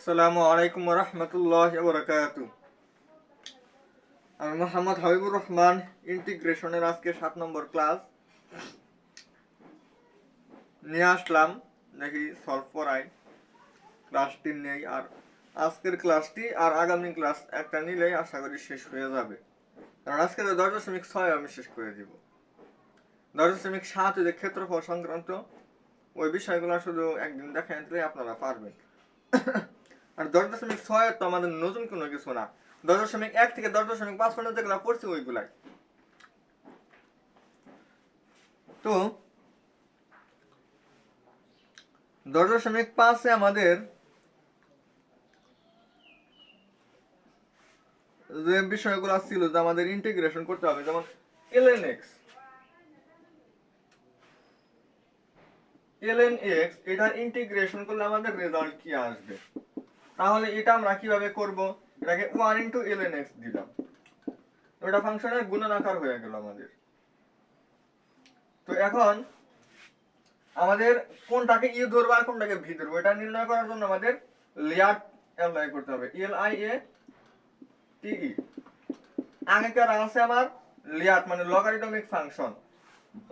আসসালামু আলাইকুম ওয়া রাহমাতুল্লাহি ওয়া বারাকাতুহু। আমি মোহাম্মদ হাবিবুর রহমান। ইন্টিগ্রেশনের আজকে 7 নম্বর ক্লাস নিয়ে আসলাম। দেখি সলভ করাই। ক্লাসটি নেই, আর আজকের ক্লাসটি আর আগামী ক্লাস একটা নিলেই আশা করি শেষ হয়ে যাবে। কারণ আজকে 10.6 আমি শেষ করে দিব। 10.7 যে ক্ষেত্রফল সংক্রান্ত ওই বিষয়গুলো শুধু একদিন দেখে আনলে আপনারা পারবেন। আর 10.6 তো আমাদের নতুন কোনো কিছু না। 10.1 থেকে 10.5 পর্যন্ত যেগুলো পড়ছি ওইগুলাই। তো 10.5 আমাদের যে বিষয়গুলো ছিল যে আমাদের ইন্টিগ্রেশন করতে হবে, যেমন ln x এটার ইন্টিগ্রেশন করলে আমাদের রেজাল্ট কি আসবে। তাহলে এটা আমরা কিভাবে করব? এটাকে 1 * ln x দিলাম, ওটা ফাংশনের গুণনাকার হয়ে গেল আমাদের। তো এখন আমাদের কোনটাকে ইউ ধরবো আর কোনটাকে ভি ধরবো এটা নির্ণয় করার জন্য আমাদের লিয়াট অ্যাপ্লাই করতে হবে। LIATE আগেকার আছে আমার লিয়াট মানে লগারিদমিক ফাংশন।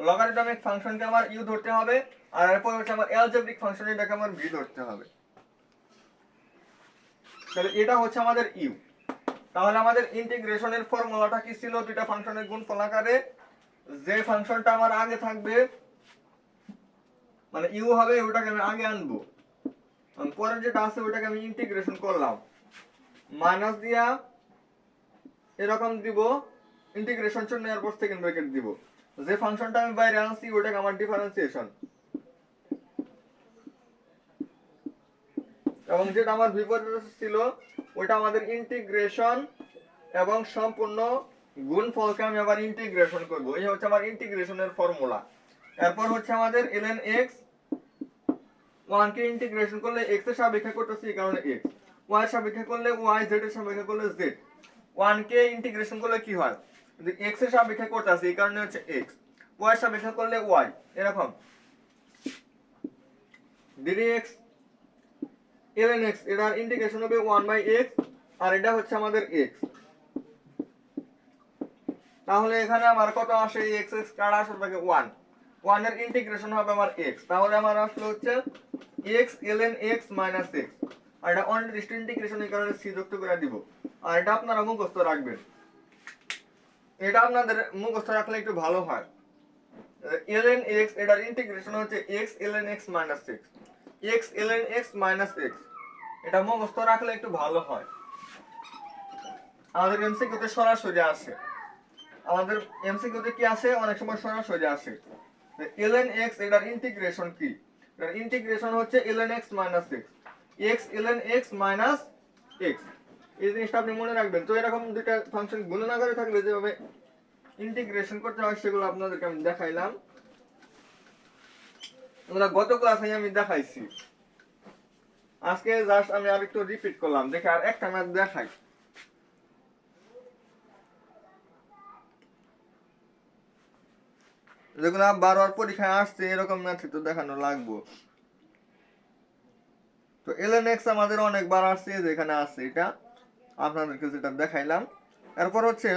লগারিদমিক ফাংশনকে আমার ইউ ধরতে হবে, আর এরপর হচ্ছে আমার অ্যালজেব্রিক ফাংশন, এটাকে আমার ভি ধরতে হবে। তাহলে এটা হচ্ছে আমাদের ইউ। তাহলে আমাদের ইন্টিগ্রেশনের ফর্মুলাটা কি ছিল? দুইটা ফাংশনের গুণফল আকারে যে ফাংশনটা আমার আগে থাকবে মানে ইউ হবে, ওটাকে আমি আগে আনবো। পরে যেটা আছে ওটাকে আমি ইন্টিগ্রেশন করলাম, মাইনাস দিয়া এরকম দিব, ইন্টিগ্রেশন চিহ্ন এর পর সেকেন্ড ব্র্যাকেট দিব। যে ফাংশনটা আমি বাইরে আনছি ওটাকে আমার ডিফারেন্সিয়েশন, এবং যেটা আমার বিপরীত ছিল ওটা আমাদের ইন্টিগ্রেশন, এবং সম্পূর্ণ গুণফলকে আমি আবার ইন্টিগ্রেশন করব। এই হচ্ছে আমার ইন্টিগ্রেশনের ফর্মুলা। এরপর হচ্ছে আমাদের ln x, 1 কে ইন্টিগ্রেশন করলে x এর সাপেক্ষে করতেছি এই কারণে x, y এর সাপেক্ষে করলে y, z এর সাপেক্ষে করলে z। 1 কে ইন্টিগ্রেশন করলে কি হয়? যদি x এর সাপেক্ষে করতেছি এই কারণে হচ্ছে x, y এর সাপেক্ষে করলে y, এরকম dx ln x এটার ইন্টিগ্রেশন হবে 1/x, আর এটা হচ্ছে আমাদের x। তাহলে এখানে আমার কত আসে? x x কাটা আসলে থাকে 1, 1 এর ইন্টিগ্রেশন হবে আমার x। তাহলে আমার আসলে হচ্ছে x ln x minus x, আর এটা অনির্দিষ্ট ইন্টিগ্রেশন এই কারণে c যুক্ত করে দিব। আর এটা আপনারা মুখস্থ রাখবেন, এটা আপনাদের মুখস্থ রাখলে একটু ভালো হয়। ln x এটার ইন্টিগ্রেশন হচ্ছে x ln x minus x, x ln x minus x, এটা মুখস্থ রাখলে একটু ভালো হয়। আমাদের এমসিকিউতে সরাসরি আসে, আমাদের এমসিকিউতে কি আসে? অনেক সময় সরাসরি আসে। ln x এটার ইন্টিগ্রেশন কি? এটার ইন্টিগ্রেশন হচ্ছে ln x minus x, x ln x minus x। এই জিনিসটা আপনি মনে রাখবেন। তো এরকম দুইটা ফাংশন গুণনাকারে থাকলে যেভাবে ইন্টিগ্রেশন করতে হয় সেগুলো আপনাদেরকে আমি দেখাইলাম। এগুলো গত ক্লাসে আমি দেখাইছি, আজকে জাস্ট আমি আরেকটু রিপিট করলাম। দেখে আর একটা ম্যাথ দেখাই। যেগুলো বারবার পরীক্ষায় আসছে এরকম ম্যাথ তো দেখানো লাগবে। তো ln x আমাদের অনেকবার আসছে, যেখানে আছে এটা আপনাদেরকে যেটা দেখাইলাম। এরপর হচ্ছে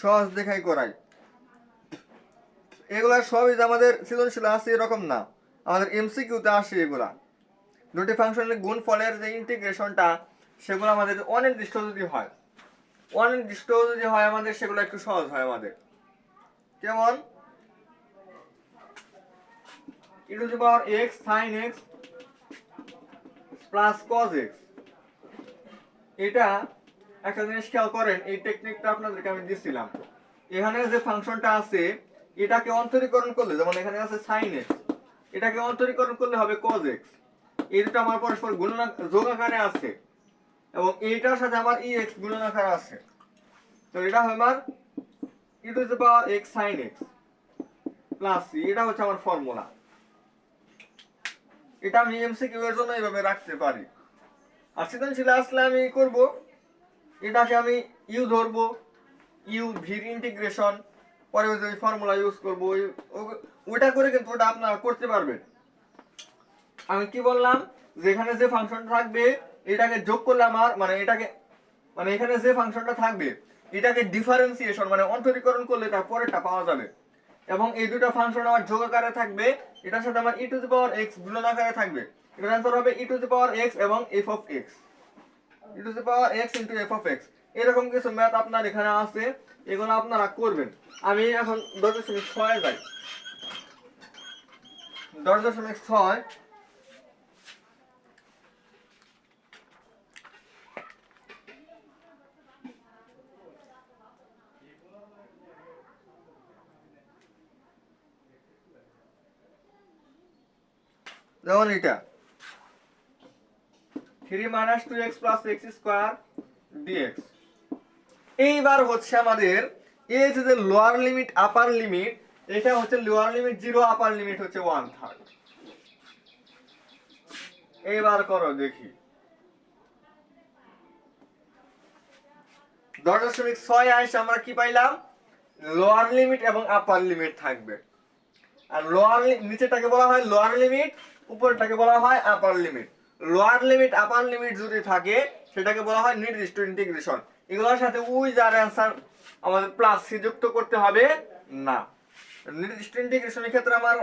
সহজ দেখাই করাই। এগুলা সবই যে আমাদের সৃজনশীল আছে এরকম না, আমাদের এমসিকিউতে আসে এগুলা। দুটি ফাংশনের গুণফলের যে ইন্টিগ্রেশনটা সেগুলো আমাদের অনির্দিষ্ট যদি হয়, অনির্দিষ্ট যদি হয় আমাদের সেগুলো একটু সহজ হয় আমাদের। যেমন e to the power x sin x plus cos x, এটা একটা জিনিস খেয়াল করেন, এই টেকনিকটা আপনাদেরকে আমি দিছিলাম। এখানে যে ফাংশনটা আছে এটাকে অন্তরীকরণ করলে, যেমন এখানে আছে sin x, এটাকে অন্তরীকরণ করলে হবে cos x। এই দুটো আমার পরস্পর যোগ আকারে আছে, এবং এইটার সাথে আমার ex গুণনাকার আছে। তো এটা হবে আমার e to the power x sin x plus c, এটা হচ্ছে আমার ফর্মুলা। এটা আমি এমসিকিউ এর জন্য এইভাবে রাখতে পারি। আর সৃজনশীলে আসলে আমি করব, এটাকে আমি ইউ ধরবো, ইউ ভির ইন্টিগ্রেশন, পরে ওই ফর্মুলা ইউজ করবো, ওইটা করে কিন্তু ওটা আপনারা করতে পারবেন। আমি কি বললাম, যেখানে যে ফাংশনটা থাকবে এটাকে যোগ করলে আমার মানে এটাকে মানে এখানে যে ফাংশনটা থাকবে এটাকে ডিফারেন্সিয়েশন মানে অন্তরীকরণ করলে তার পরেরটা পাওয়া যাবে। এবং এই দুটো ফাংশন আমার যোগ আকারে থাকবে, এটার সাথে আমার ই টু দি পাওয়ার এক্স গুণন আকারে থাকবে। এটার অ্যান্সার হবে ই টু দি পাওয়ার এক্স এবং F of x, E to the power x into F of x. এরকম কিছু ম্যাথ আপনার এখানে আছে, এগুলো আপনারা করবেন। আমি এখন 10.6 যাই। 10.6 যেমন এটা 3 - 2x + x স্কয়ার dx। এইবার হচ্ছে আমাদের এই যে লোয়ার লিমিট আপার লিমিট, এটা হচ্ছে লোয়ার লিমিট 0, আপার লিমিট হচ্ছে 1/3। এইবার করো দেখি 10.6 আইসে আমরা কি পাইলাম, লোয়ার লিমিট এবং আপার লিমিট থাকবে। আর লোয়ার নিচেটাকে বলা হয় লোয়ার লিমিট, উপরটাকে বলা হয় আপার limit. Lower limit upper limit যদি থাকে সেটাকে বলা হয় নির্দিষ্ট ইন্টিগ্রেশন। এগুলোর সাথে ওই যার অ্যান্সার আমাদের প্লাস সি যুক্ত করতে হবে না। নির্দিষ্ট ইন্টিগ্রেশনের ক্ষেত্রে আমার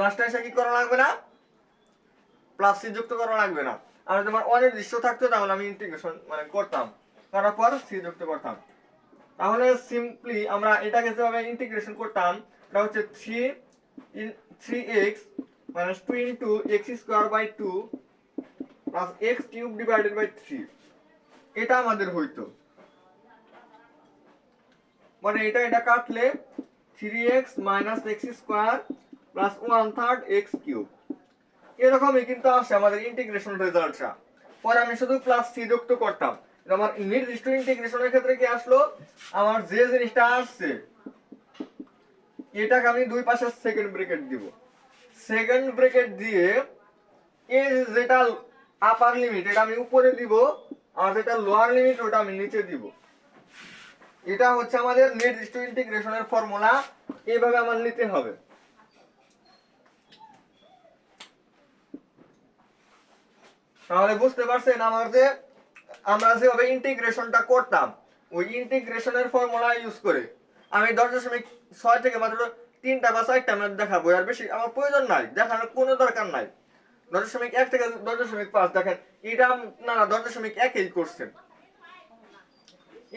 লাস্টে এসে কি করা লাগবে না, প্লাস সি যুক্ত করা লাগবে না। আর যদি আমার অনির্দিষ্ট থাকতো তাহলে আমি ইন্টিগ্রেশন মানে করতাম, করার পর সি যুক্ত করতাম। তাহলে সিম্পলি আমরা এটাকে যেভাবে ইন্টিগ্রেশন করতাম, এটা হচ্ছে 3x - 2 into x square by 2 plus x cube divided by 3, এটা আমাদের হইতো। মানে এটা কাটলে 3x - x square plus 1/3 x cube, এরকমই কিন্তু আসে আমাদের ইন্টিগ্রেশন রেজাল্টটা। পরে আমি শুধু প্লাস সি যুক্ত করতাম। আমার নির্দিষ্ট ইন্টিগ্রেশনের ক্ষেত্রে কি আসলো, আমার যে জিনিসটা আসছে এটাকে আমি দুই পাশে সেকেন্ড ব্র্যাকেট দিব। সেকেন্ড ব্র্যাকেট দিয়ে এই যেটা আপার লিমিট এটা আমি উপরে দিব, আর যেটা লোয়ার লিমিট ওটা আমি নিচে দিব। এটা হচ্ছে আমাদের নির্দিষ্ট ইন্টিগ্রেশনের ফর্মুলা, এইভাবে আমার নিতে হবে। তাহলে বুঝতে পারছেন আমরা যেভাবে ইন্টিগ্রেশনটা করতাম ওই ইন্টিগ্রেশনের ফর্মুলা ইউজ করে আমি 10.6 থেকে মাত্র 3টা বা 4টা ম্যাথ দেখাবো, আর বেশি আমার প্রয়োজন নাই, দেখানোর কোনো দরকার নাই। 10.1 থেকে 10.5 দেখেন, এটা আপনারা 10.1 করছেন,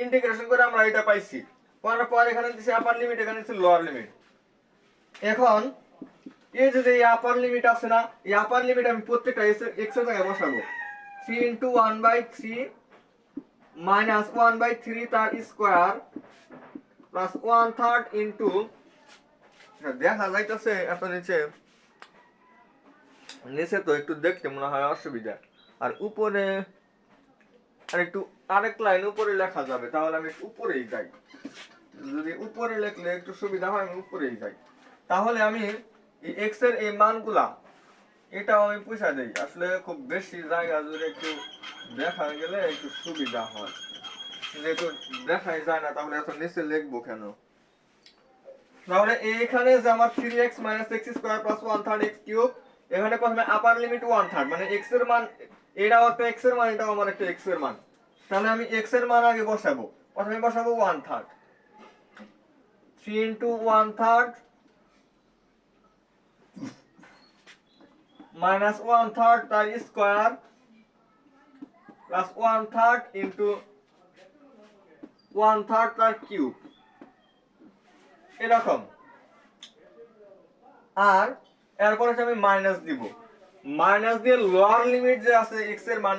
ইন্টিগ্রেশন করে আমরা এটা পাইছি। পর এখানে দিছি আপার লিমিট, এখানে দিছি লোয়ার লিমিট। এখন এই যে আপার লিমিট আছে না, এই আপার লিমিট আমি প্রত্যেকটা x এর জায়গায় বসাবো। 3 into 1/3 minus 1/3 তার স্কয়ার প্লাস 1/3 into, দেখা যাইতেছে এত নিচে তো একটু দেখতে মনে হয় অসুবিধা, আর উপরে আর একটু আরেক লাইন উপরে লেখা যাবে, তাহলে আমি উপরেই যাই। যদি উপরে লিখলে একটু সুবিধা হয় আমি উপরেই যাই। তাহলে আমি এই এক্স এর এই মানগুলা এটাও আমি পুষা দেই, আসলে খুব বেশি জায়গা জুড়ে একটু দেখা গেলে একটু সুবিধা হয়, যেহেতু দেখাই যায় না তাহলে এত নিচে লিখবো কেন। তাহলে এখানে যে আমার 3x - x square plus 1/3 x cube, এখানে প্রথমে আপার লিমিট 1/3 মানে x এর মান, এটাও একটা x এর মান, এটাও আমার একটা x এর মান। তাহলে আমি x এর মান আগে বসাবো, প্রথমে বসাবো 1/3, 3 into 1/3 minus 1/3 তার স্কয়ার প্লাস 1/3 into 1/3 তার কিউব, এরকম। আর এরপরে আমি মাইনাস দিব, মাইনাস দিয়ে লোয়ার লিমিট যে আছে x এর মান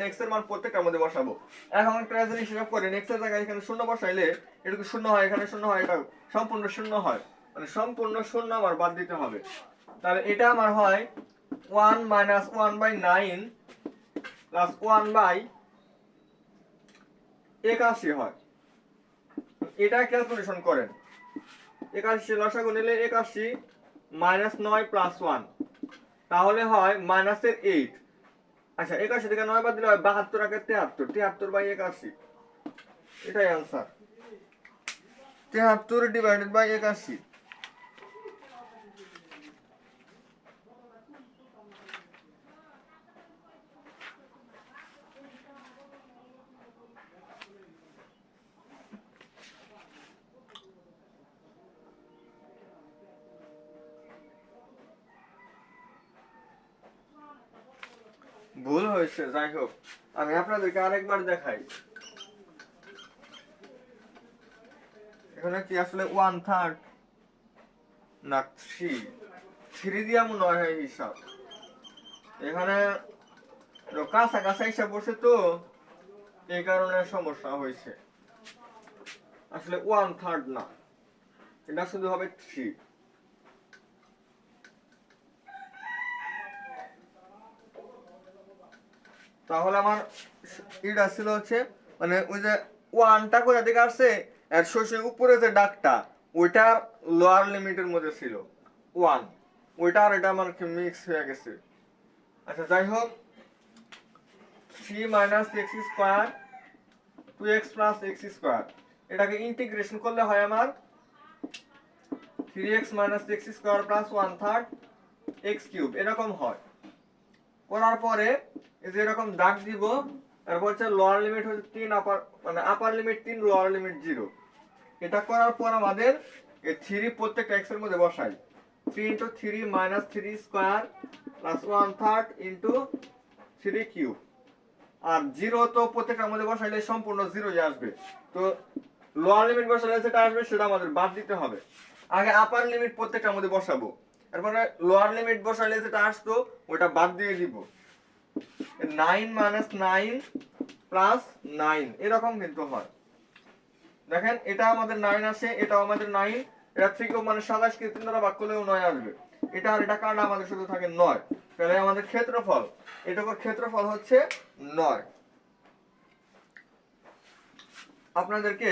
প্রত্যেকটার মধ্যে বসাবো। এখন একটা জিনিস হিসাব করেন, x এর জায়গায় এখানে শূন্য বসাইলে এটুকু শূন্য হয়, এখানে শূন্য হয়, এটা সম্পূর্ণ শূন্য হয়, মানে সম্পূর্ণ শূন্য আমার বাদ দিতে হবে। তাহলে এটা আমার হয় 1 - 1/9 প্লাস 1/81 হয়। এটা ক্যালকুলেশন করেন, 81 লসাগু নিলে 81 - 9 + 1, তাহলে হয় মাইনাসের 8। আচ্ছা 81 থেকে 9 বাদ দিলে হয় 72 আগে 73, 73/81, এটাই आंसर। 73/81। ভুল হয়েছে, যাই হোক আমি আপনাদেরকে আরেকবার দেখাই। এখানে কি আসলে 1/3 না 3 দিয়া মনে হয় হিসাব, এখানে কাছাকাছি হিসাব করছে তো এই কারণে সমস্যা হয়েছে। আসলে 1/3 না, এটা শুধু হবে 3। তাহলে আমার এটা ছিল হচ্ছে মানে ওই যে ওয়ানটা কোথা থেকে আসছে, আর শোষের উপরে যে ডাকটা ওইটা লোয়ার লিমিটের মধ্যে ছিল 1, ওইটা আর এটা আমার মিক্স হয়ে গেছে। আচ্ছা যাই হোক, 3 - x² 2x + x², এটাকে ইন্টিগ্রেশন করলে হয় আমার 3x - x² + 1/3 x³ এরকম হয়। করার পরে এই যে এরকম দাগ দিব, তারপর হচ্ছে লোয়ার লিমিট হচ্ছে 3, মানে আপার লিমিট 3, লোয়ার লিমিট 0। এটা করার পর আমাদের এই 3 প্রত্যেকটা x এর মধ্যে বসাই। 3 × 3 - 3² + 1/3 × 3³ আর 0 তো প্রত্যেকটার মধ্যে বসাইলে সম্পূর্ণ 0 আসবে। তো লোয়ার লিমিট বসালে যেটা আসবে সেটা আমাদের বাদ দিতে হবে। আগে আপার লিমিট প্রত্যেকটার মধ্যে বসাবো, তারপরে লোয়ার লিমিট বসাইলে যেটা আসতো ওটা বাদ দিয়ে দিব। 9 - 9 + 9 এরকম কিন্তু হয়। দেখেন এটা আমাদের 9 আসে, এটাও আমাদের 9, এটা থেকেও মানে 27 কে 3 দ্বারা ভাগ করলেও 9 আসবে। এটা আর এটা কারণে আমাদের শুধু থাকে 9। তাহলে আমাদের ক্ষেত্রফল, এটার ক্ষেত্রফল হচ্ছে 9। আপনাদেরকে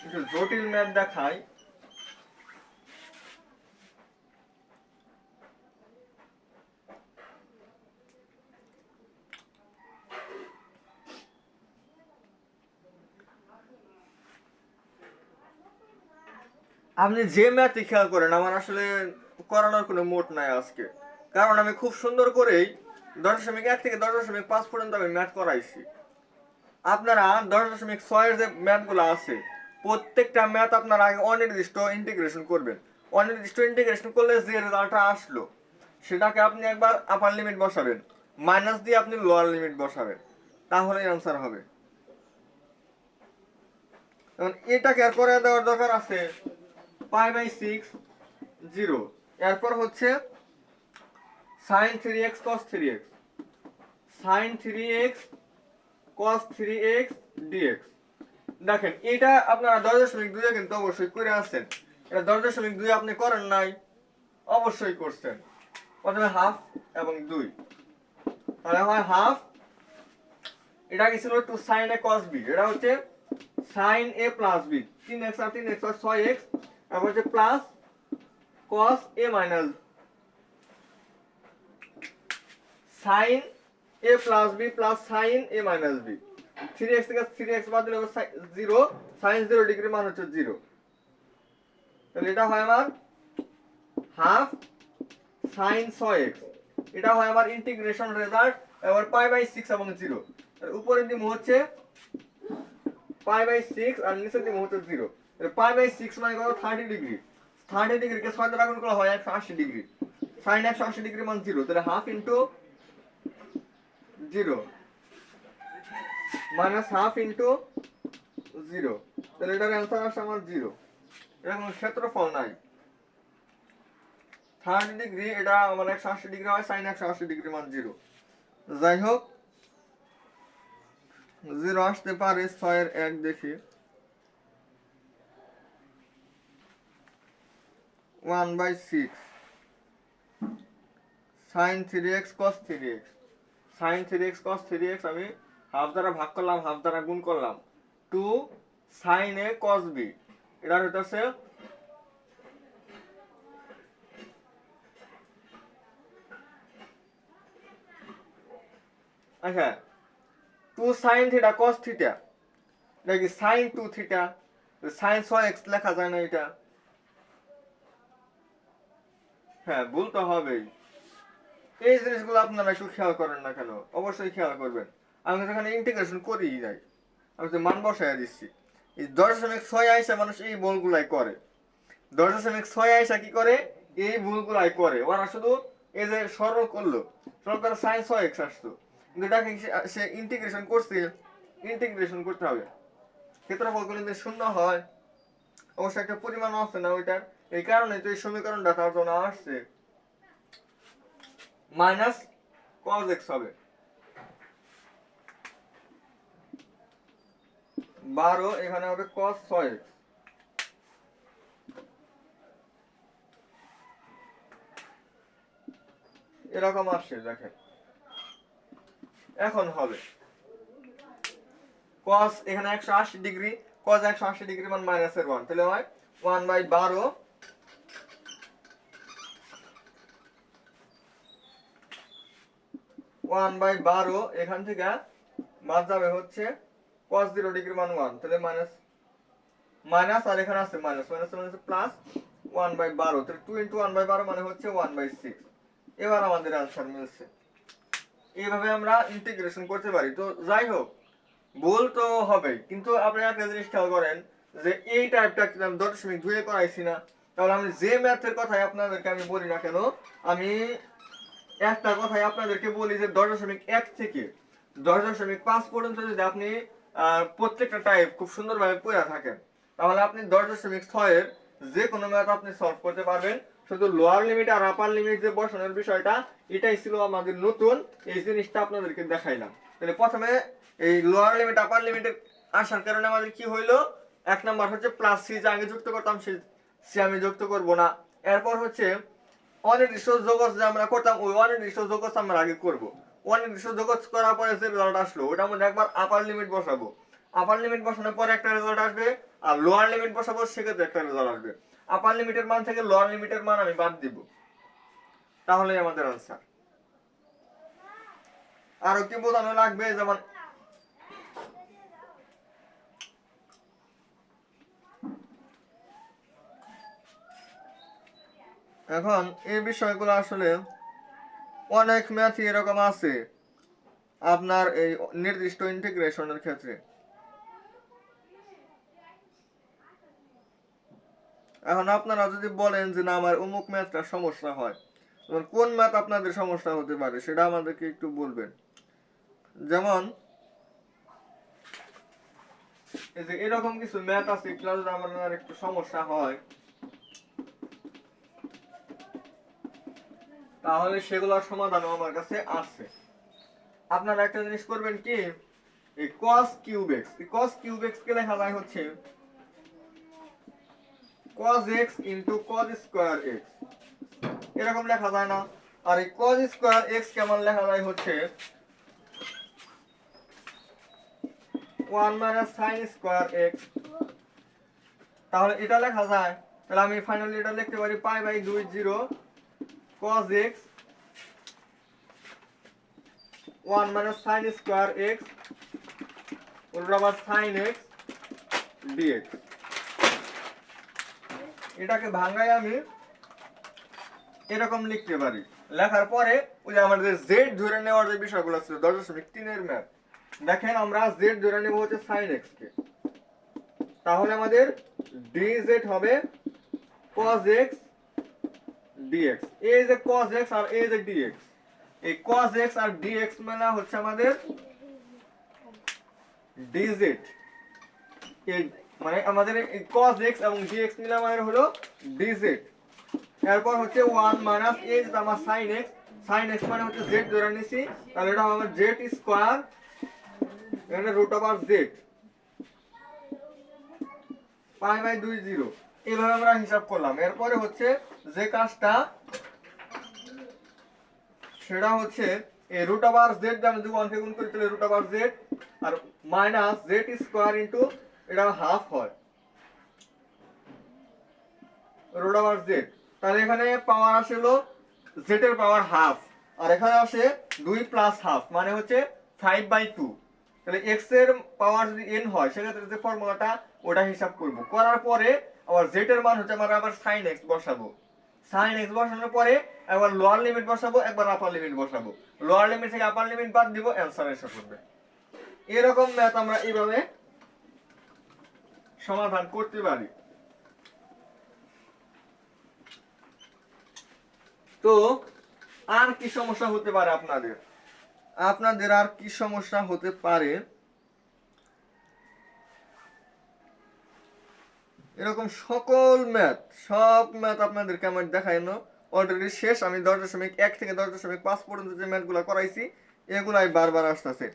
একটু জটিল ম্যাথ দেখাই। আপনি যে ম্যাথই খেয়াল করেন আমার আসলে করানোর কোনো মোট নাই আজকে, কারণ আমি খুব সুন্দর করেই 10.1 থেকে 10.5 পর্যন্ত আমি ম্যাথ করাইছি। আপনারা 10.6 এর যে ম্যাথগুলো আছে প্রত্যেকটা ম্যাথ আপনারা আগে অনির্দিষ্ট ইন্টিগ্রেশন করবেন। অনির্দিষ্ট ইন্টিগ্রেশন করলে যে রেজাল্টটা আসলো সেটাকে আপনি একবার আপার লিমিট বসাবেন, মাইনাস দিয়ে আপনি লোয়ার লিমিট বসাবেন, তাহলেই অ্যান্সার হবে। এখন এটাকে আর করে দেওয়ার দরকার আছে π/6 0, এরপর হচ্ছে sin 3x cos 3x, sin 3x cos 3x dx। দেখেন এটা আপনারা 10.2 এ কিন্তু অবশ্যই করে আসছেন, এটা 10.2 আপনি করেন নাই, অবশ্যই করছেন। প্রথমে হাফ এবং 2, তাহলে হয় হাফ, এটা কি ছিল 2 sin a cos b, এটা হচ্ছে sin a + b, 3x R 3x R 6x, তারপর হচ্ছে plus cos a minus sin a + b plus sin a minus b, 3x থেকে 3x বাদ দিলে 0, sin 0 ডিগ্রি মান হচ্ছে 0। তাহলে এটা হয় আমার হাফ sin 6x, এটা হয় আমার ইন্টিগ্রেশন রেজাল্ট। এবার π/6 এবং 0, উপরের দিকে হচ্ছে π/6 আর নিচের দিকে হচ্ছে 0। তাহলে π/6 মানে কত, 30 ডিগ্রি। 30 ডিগ্রিকে 6 দ্বারা গুণ করা হয় 180 ডিগ্রি, sin 180 ডিগ্রি মান 0, তাহলে half into 0 minus half into 0, তাহলে এটার অ্যান্সার আসে আমার 0। এটা কোনো ক্ষেত্রফল নাই। 30 ডিগ্রি এটা মানে 180 ডিগ্রি হয়, sin 180 ডিগ্রি মান 0। যাই হোক 0 আসতে পারে 6 এর 1, দেখি 1/6 sin 3x cos 3x, sin 3x cos 3x আমি হাফ দ্বারা ভাগ করলাম, হাফ দ্বারা গুণ করলাম, 2 sin a cos b, এটা হইতাছে আচ্ছা 2 sin থিটা cos থিটা নাকি sin 2 থিটা sin 6x লেখা যায় না এটা? হ্যাঁ ভুল তো হবেই। এই জিনিসগুলো আপনারা একটু খেয়াল করেন না কেন? অবশ্যই খেয়াল করবেন। আমি এখানে ইন্টিগ্রেশন করেই যাই, আমি তো মান বসায় দিচ্ছি। এই 10.6 আইসা মানুষ এই ভুলগুলাই করে। 10.6 আইসা কি করে? এই ভুলগুলাই করে। ওরা শুধু এই যে সরল করলো, সরল করে sin 6x আসতো, কিন্তু এটাকে সে ইন্টিগ্রেশন করছে, ইন্টিগ্রেশন করতে হবে। ক্ষেত্রফলগুলো যদি শূন্য হয় অবশ্যই একটা পরিমাণ আছে না ওইটার, এই কারণে তো এই সমীকরণটা তার জন্য আসছে মাইনাস cos x হবে 12, এখানে হবে cos 6x। এরকম আসছে দেখেন। এখন হবে cos এখানে 180 ডিগ্রি, cos 180 ডিগ্রি মান মাইনাসের 1, তাহলে হয় 1/12 1/12 এখান থেকে বাদ যাবে হচ্ছে cos 0 ডিগ্রি মান 1, তাহলে মাইনাস মাইনাস, আর এখানে আছে মাইনাস, মাইনাস মানে প্লাস 1/12, তাহলে 2 × 1/12 মানে হচ্ছে 1/6। এবার আমাদের आंसर মিলছে। এইভাবে আমরা ইন্টিগ্রেশন করতে পারি। তো যাই হোক, ভুল তো হবেই, কিন্তু আপনি একটা জিনিস খেয়াল করেন যে এই টাইপটা আমি 10.2 করাইছি না, তাহলে আমি যে ম্যাথের কথাই আপনাদেরকে আমি বলি না কেন, আমি একটা কথাই আপনাদেরকে বলি যে 10.1 থেকে 10.5 পর্যন্ত যদি আপনি প্রত্যেকটা টাইপ খুব সুন্দরভাবে পড়ে থাকেন, তাহলে আপনি 10.6 এর যে কোনো ম্যাথ আপনি সলভ করতে পারবেন। শুধু লোয়ার লিমিট আর আপার লিমিট যে বসানোর বিষয়টা, এটাই ছিল আমাদের নতুন, এই জিনিসটা আপনাদেরকে দেখাইলাম। তাহলে প্রথমে এই লোয়ার লিমিট আপার লিমিটের আসার কারণে আমাদের কি হইলো, এক নাম্বার হচ্ছে প্লাস সি যে আগে যুক্ত করতাম সে আমি যুক্ত করব না। এরপর হচ্ছে অনির্দিষ্ট যোগজ যে আমরা করতাম, ওই অনির্দিষ্ট যোগজ আমরা আগে করব। অনির্দিষ্ট যোগজ করার পরে যে রেজাল্ট আসলো ওটার মধ্যে একবার আপার লিমিট বসাবো, আপার লিমিট বসানোর পরে একটা রেজাল্ট আসবে, আর লোয়ার লিমিট বসাবো, সেক্ষেত্রে একটা রেজাল্ট আসবে। আপার লিমিটের মান থেকে লোয়ার লিমিটের মান আমি বাদ দিব, তাহলেই আমাদের আনসার। আরো কি বোঝানো লাগবে? যেমন এখন এই বিষয়গুলো আসলে অনেক ম্যাথই এরকম আছে আপনার এই নির্দিষ্ট ইন্টিগ্রেশনের ক্ষেত্রে। এখন আপনারা যদি বলেন যে না আমার অমুক ম্যাথটা সমস্যা হয়, তখন কোন ম্যাথ আপনাদের সমস্যা হতে পারে সেটা আমাদেরকে একটু বলবেন। যেমন এই যে এরকম কিছু ম্যাথ আছে, এগুলো যদি আমাদের একটু সমস্যা হয় তাহলে সেগুলোর সমাধানও আমার কাছে আছে। আপনারা একটা জিনিস করবেন কি, এই cos কিউব x, এই cos কিউব x কে লেখা যায় হচ্ছে cos x cos square x, এরকম লেখা যায় না? আর এই cos স্কয়ার x কেমন লেখা যায় হচ্ছে 1 sin স্কয়ার x। তাহলে এটা লেখা যায়, তাহলে আমি ফাইনালি এটা লিখতে পারি π/20 cos x 1 sin square x sin x dx। এটাকে ভাঙাই আমি এরকম লিখতে পারি। লেখার পরে ওই যে আমাদের z ধরে নেওয়ার যে বিষয়গুলো ছিল 10.3 এর ম্যাথ, দেখেন আমরা z ধরে নেব হচ্ছে sin x কে, তাহলে আমাদের dz হবে cos x dx। এই যে cos x আর এই যে dx, এই cos x আর dx মানে হচ্ছে আমাদের dz। এই মানে আমাদের এই cos x এবং dx মিলে আমাদের হলো dz। এরপর হচ্ছে 1 - এই যে আমার sin x, sin x মানে হচ্ছে z ধরে নিছি, তাহলে এটা হবে z স্কয়ার এখানে √z π/20। এইভাবে আমরা হিসাব করলাম। এরপরে হচ্ছে যে কাজটা সেটা হচ্ছে এই √z দিয়ে আমি যদি 1 কে গুণ করি তাহলে √z আর মাইনাস z স্কয়ার ইনটু এটা হাফ হয় √z। তাহলে এখানে পাওয়ার আসলো z এর পাওয়ার হাফ, আর এখানে আসে 2 প্লাস হাফ মানে হচ্ছে 5/2, তাহলে x এর পাওয়ার যদি n হয় সেক্ষেত্রে যে ফর্মুলাটা ওটা হিসাব করব, করার পরে আবার z এর মান হচ্ছে আমরা আবার sin x বসাবো, sin x বসানোর পরে একবার লোয়ার লিমিট বসাবো, একবার আপার লিমিট বসাবো, লোয়ার লিমিট থেকে আপার লিমিট বাদ দিব, অ্যানসার এসে পড়বে। এরকম ম্যাথ আমরা এইভাবে সমাধান করতে পারি। তো আর কি সমস্যা হতে পারে আপনাদের, আপনাদের আর কি সমস্যা হতে পারে, এরকম সকল ম্যাথ, সব ম্যাথ আপনাদেরকে আমার দেখানো অলরেডি শেষ। আমি 10.1 থেকে 10.5 পর্যন্ত যে ম্যাথগুলো করাইছি এগুলাই বারবার আসতেছে।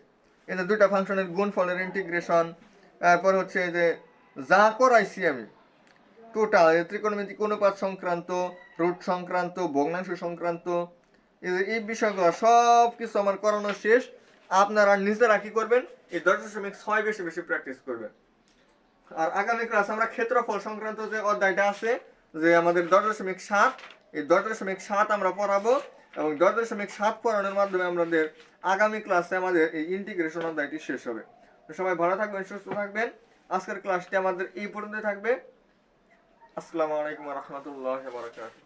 এই যে দুইটা ফাংশনের গুণফলের ইন্টিগ্রেশন, তারপর হচ্ছে যে যা করাইছি আমি টোটাল ত্রিকোণমিতিক অনুপাত সংক্রান্ত, রুট সংক্রান্ত, ভগ্নাংশ সংক্রান্ত, এই বিষয়গুলো সব কিছু আমার করানো শেষ। আপনারা নিজেরা কি করবেন, এই 10.6 বেশি বেশি প্র্যাকটিস করবেন। আর আগামী ক্লাস আমরা ক্ষেত্রফল সংক্রান্ত যে অধ্যায়টা আছে যে আমাদের 10.7, এই 10.7 আমরা পড়াবো এবং 10.7 পড়ানোর মাধ্যমে আমাদের আগামী ক্লাসে আমাদের এই ইন্টিগ্রেশন অধ্যায়টি শেষ হবে। সবাই ভালো থাকবেন, সুস্থ থাকবেন। আজকের ক্লাসটি আমাদের এই পর্যন্ত থাকবে। আসসালামু আলাইকুম ওয়া রাহমাতুল্লাহি ওয়া বারাকাতুহু।